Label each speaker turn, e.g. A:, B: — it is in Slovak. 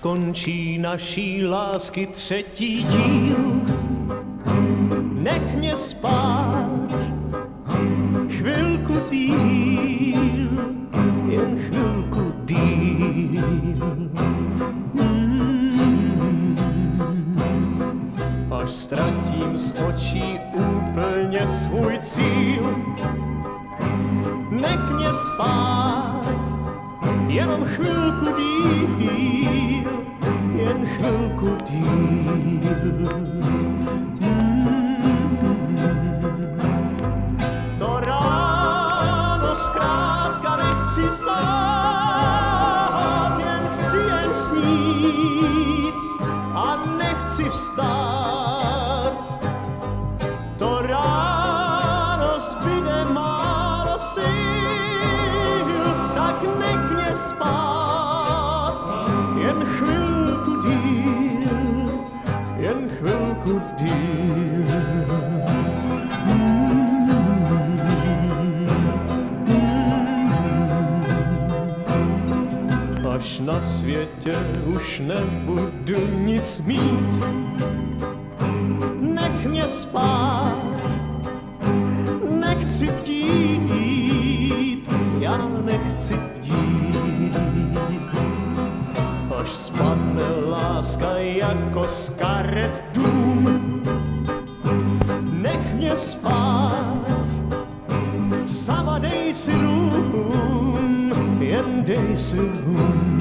A: končí naší lásky třetí díl. Nech mě spát chvilku díl, jen chvilku díl. Až ztratím z očí úplně svůj cíl. Nech mě spát jenom chvilku díl, jen chvilku díl. To ráno zkrátka nechci znát, jen chci jen snít a nechci vstát. To ráno zbyde málo sil, tak nech mě spát jen chvilku díl, jen chvilku díl. Až na světě už nebudu nic mít, nech mě spát, nechci bdít, já nechci bdít. Až spadne láska jako z karet dům, nech mě spát, sama dej si dům, jen dej si dům.